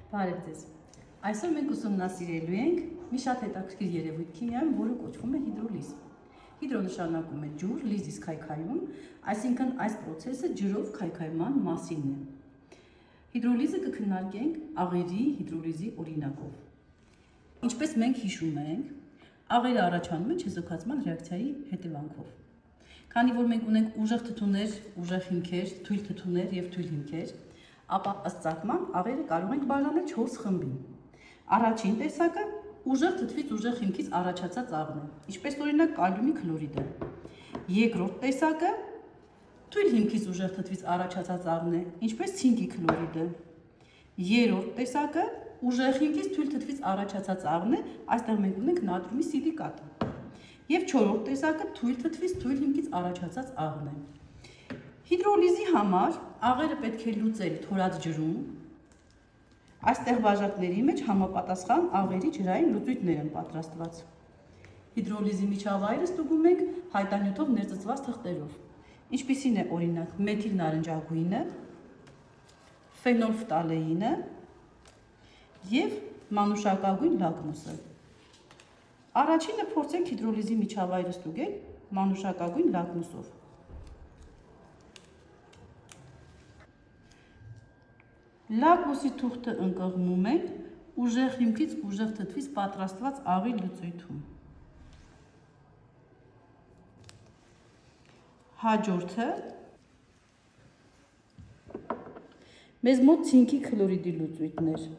Բարև ձեզ։ Այսօր մենք ուսումնասիրելու ենք մի շատ հետաքրքիր երևույթ քիմիայում, որը կոչվում է հիդրոլիզ։ Հիդրո նշանակում է ջուր, լիզիս քայքայում, այսինքն այս process-ը ջրով քայքայման մասինն է։ Հիդրոլիզը կքննարկենք աղերի հիդրոլիզի օրինակով։ Ինչպես մենք հիշում ենք, աղերը առաջանում են չեզոքացման ռեակցիայի հետևանքով։ Քանի որ մենք ունենք ուժեղ թթուներ, ուժեղ հիմքեր, թույլ թթուներ եւ թույլ հիմքեր, ապա ըստ ծագման աղերը կարող ենք բաժանել 4 խմբի։ Առաջին տեսակը ուժեղ թթվից ուժեղ հիմքից առաջացած աղն է, ինչպես օրինակ կալիումի քլորիդը։ Երկրորդ տեսակը թույլ հիմքից ուժեղ թթվից առաջացած աղն է, ինչպես ցինկի քլորիդը։ Երրորդ տեսակը ուժեղ հիմքից թույլ թթվից առաջացած աղն է, այստեղ մենք ունենք նատրիումի սիլիկատը։ Եվ չորրորդ տեսակը թույլ թթվից թույլ հիմքից առաջացած աղն է։ Հիդրոլիզի համար աղերը պետք է լուծել թորած ջրում։ Այստեղ բաժակների մեջ համապատասխան աղերի ջրային լուծույթներ են պատրաստված։ Հիդրոլիզի միջավայրը ստուգում ենք հայտանյութով ներծծված թղթերով, ինչպիսին է օրինակ մեթիլ նարնջագույնը, ֆենոլֆտալեինը և մանուշակագույն լակմուսը։ Առաջինը փորձենք հիդրոլիզի միջավայրը ստուգել մանուշակագույն լակմուսով։ Լակմուսի թուղթը ընկղմում ենք ուժեղ հիմքից ուժեղ թթվից պատրաստված աղի լուծույթում։ Հաջորդը մեզ մոտ ցինկի քլորիդի լուծույթներ։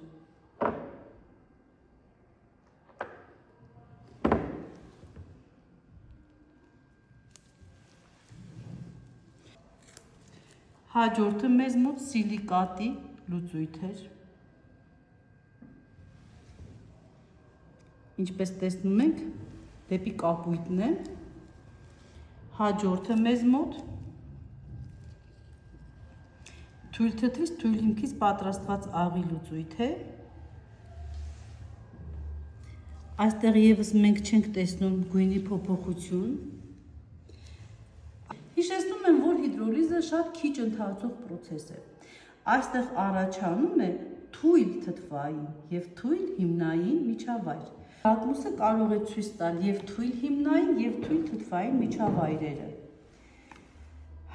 Հաջորդը մեզ մոտ սիլիկատի լուծույթ էր։ Ինչպես տեսնում ենք, դեպի կապույտն է։ Հաջորդը մեզ մոտ թույլ թթվից թույլ հիմքից պատրաստված աղի լուծույթ է։ Այստեղ եւս մենք չենք տեսնում գույնի փոփոխություն։ Հիշեցնում եմ, որ հիդրոլիզը շատ քիչ ընթացող process է։ Այստեղ առաջանում է թույլ թթվային եւ թույլ հիմնային միջավայր։ Լակմուսը կարող է ցույց տալ եւ թույլ հիմնային եւ թույլ թթվային միջավայրերը։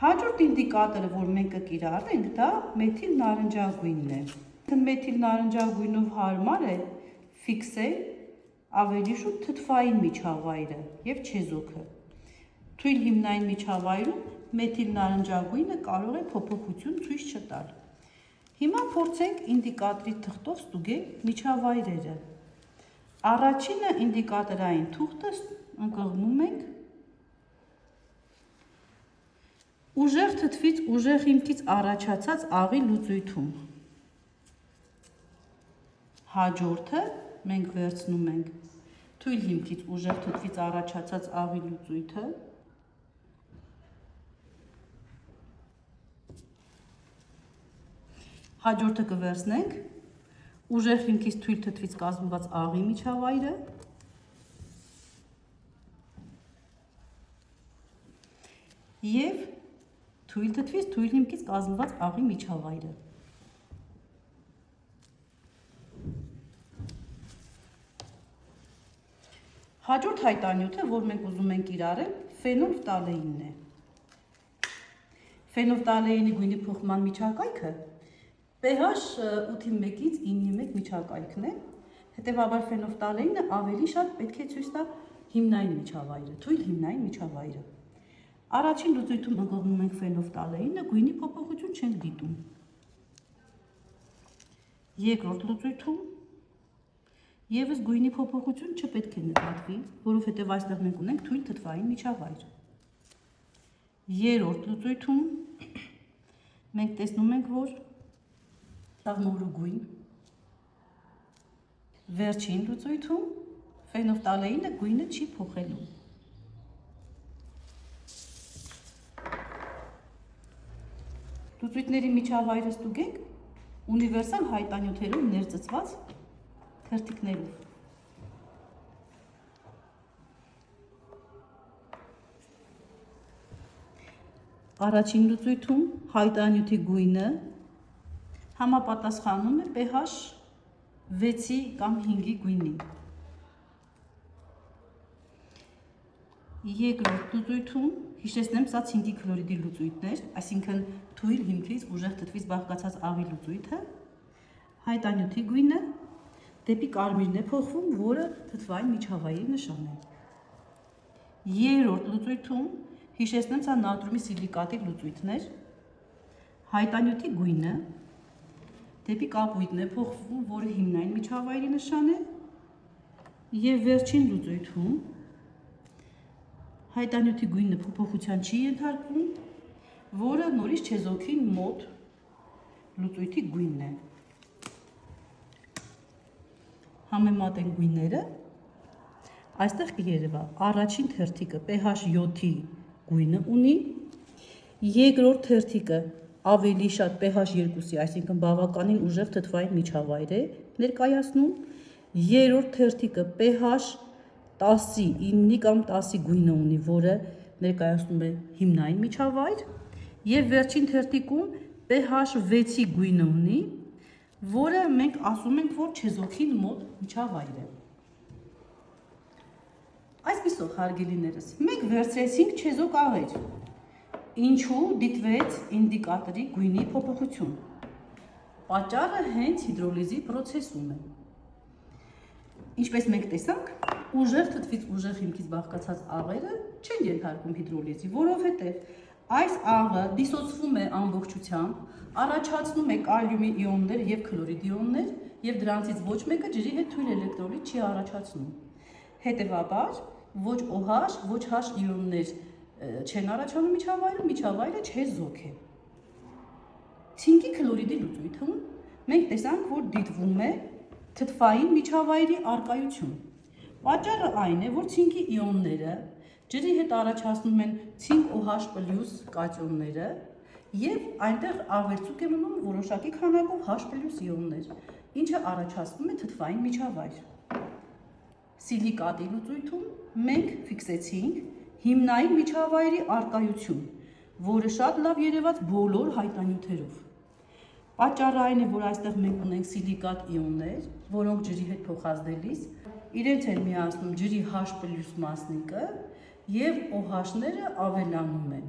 Հաջորդ ինդիկատորը, որ մենք կկիրառենք, դա մեթիլ նարնջագույնն է։ Մեթիլ նարնջագույնով հարմար է ֆիքսել ավելի շուտ թթվային միջավայրը եւ չեզոքը։ Թույլ հիմնային միջավայրում մեթիլ նարնջագույնը կարող է փոփոխություն ցույց չտալ։ Հիմա փորձենք ինդիկատորի թղթով ստուգել միջավայրերը։ Առաջինը ինդիկատորային թուղթը ընկղմում ենք ուժեղ թթվից ուժեղ հիմքից առաջացած աղի լուծույթում։ Հաջորդը մենք վերցնում ենք թույլ հիմքից ուժեղ թթվից առաջացած աղի լուծույթը։ Հաջորդը կվերցնենք ուժեղ հիմքից թույլ թթվից կազմված աղի միջավայրը և թույլ թթվից թույլ հիմքից կազմված աղի միջավայրը։ Հաջորդ հայտանյութը, որ մենք ուզում ենք կիրառել, ֆենոլֆտալեինն է։ Ֆենոլֆտալեինի գույնի փոխման միջակայքը pH 8.1-ից 9.1 միջակայքն է, հետևաբար ֆենոլֆտալեինը ավելի շատ պետք է ցույց տա հիմնային միջավայրը, թույլ հիմնային միջավայրը։ Առաջին լուծույթում ընկղմում ենք ֆենոլֆտալեինը, գույնի փոփոխություն չենք դիտում։ Երկրորդ լուծույթում եւս գույնի փոփոխություն չպետք է նկատվի, որովհետեւ այստեղ մենք ունենք թույլ թթվային միջավայր։ Երրորդ լուծույթում մենք տեսնում ենք, որ մորու գույն։ Վերջին լուծույթում ֆենոլֆտալեինը գույնը չի փոխելու։ Լուծույթների միջավայրը ստուգենք ունիվերսալ հայտանյութերով ներծծված թերթիկներով։ Առաջին լուծույթում հայտանյութի գույնը համապատասխանում է pH 6-ի կամ 5-ի գույնի։ Երկրորդ լուծույթում հիշեցնեմ, սա ցինկի քլորիդի լուծույթն էր, այսինքն թույլ հիմքից ուժեղ թթվից բաղկացած աղի լուծույթը, հայտանյութի գույնը դեպի կարմիրն է փոխվում, որը թթվային միջավայրի նշան է։ Երրորդ լուծույթում հիշեցնեմ, սա նատրիումի սիլիկատի լուծույթն էր, հայտանյութի գույնը դեպի կապույտն է փոխվում, որը հիմնային միջավայրի նշան է, եւ վերջին լուծույթում հայտանյութի գույնը փոփոխության չի ենթարկվում, որը նորից չեզոքին մոտ լուծույթի գույնն է։ Համեմատենք գույները, այստեղ կերևա առաջին թերթիկը pH 7-ի գույնը ունի, երկրորդ թերթիկը ավելի շատ pH 2-ի, այսինքն բավականին ուժեղ թթվային միջավայր է ներկայացնում, երրորդ թերթիկը pH 10-ի, 9-ի կամ 10-ի գույնը ունի, որը ներկայացնում է հիմնային միջավայր, եւ վերջին թերթիկում pH 6-ի գույնը ունի, որը մենք ասում ենք, որ չեզոքին մոտ միջավայր է։ Այսպիսով, հարգելիներս, մենք վերցրեցինք չեզոք աղեր, ինչու դիտվեց ինդիկատորի գույնի փոփոխություն։ Պատճառը հենց հիդրոլիզի պրոցեսում է։ Ինչպես մենք տեսանք, ուժեղ թթվից ուժեղ հիմքից բաղկացած աղերը չեն ենթարկվում հիդրոլիզի, որովհետև այս աղը դիսոցվում է ամբողջությամբ, առաջացնում է կալիումի իոններ եւ քլորիդ իոններ, եւ դրանցից ոչ մեկը ջրի հետ թույլ էլեկտրոլիտ չի առաջացնում։ Հետևաբար, ոչ OH, ոչ H իոններ չեն առաջանում միջավայրում, միջավայրը չեզոք է։ Ցինկի քլորիդի լուծույթում մենք տեսանք, որ դիտվում է թթվային միջավայրի առկայություն։ Պատճառը այն է, որ ցինկի իոնները ջրի հետ առաջացնում են ցինկ OH+ կատիոնները եւ այնտեղ ավերծուկ է մնում որոշակի քանակով H+ իոններ, ինչը առաջացնում է թթվային միջավայր։ Սիլիկատի լուծույթում մենք ֆիքսեցինք հիմնային միջավայրի առկայություն, որը շատ լավ երևաց բոլոր հայտանյութերով։ Պատճառը այն է, որ այստեղ մենք ունենք սիլիկատ իոններ, որոնք ջրի հետ փոխազդելիս իրենց են միացնում ջրի H+ մասնիկը եւ OH-ները ավելանում են։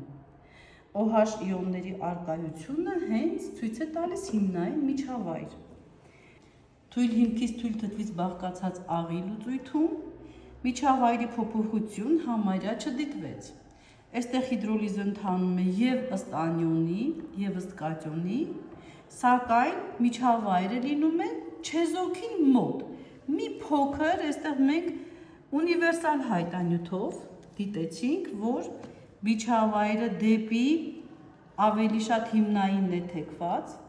OH իոնների առկայությունը հենց ցույց է տալիս հիմնային միջավայր։ Թույլ հիմքից թույլ թթվից բաղկացած աղի լուծույթում միջավայրի փոփոխություն համարյա չդիտվեց։ Այստեղ հիդրոլիզը ընթանում է եւ ըստ անիոնի, եւ ըստ կատիոնի, սակայն միջավայրը լինում է չեզոքին մոտ։ Մի փոքր այստեղ մենք ունիվերսալ հայտանյութով դիտեցինք, որ միջավայրը դեպի ավելի շատ հիմնայինն է թեքված,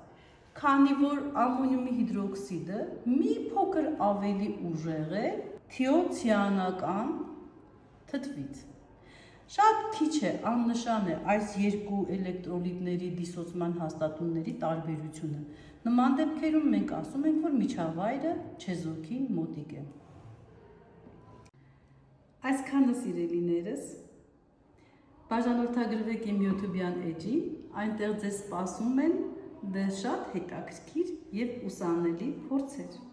քանի որ ամոնիումի հիդրոքսիդը մի փոքր ավելի ուժեղ է թիոցիանական թթվից։ Շատ քիչ է, աննշան է այս երկու էլեկտրոլիտների դիսոցման հաստատունների տարբերությունը։ Նման դեպքերում մենք ասում ենք, որ միջավայրը չեզոքին մոտիկ է։ Այսքանը սիրելիներս, բաժանորդագրվեք իմ YouTube-յան էջին, այնտեղ ձեզ սպասում են դեռ շատ հետաքրքիր եւ ուսանելի փորձեր։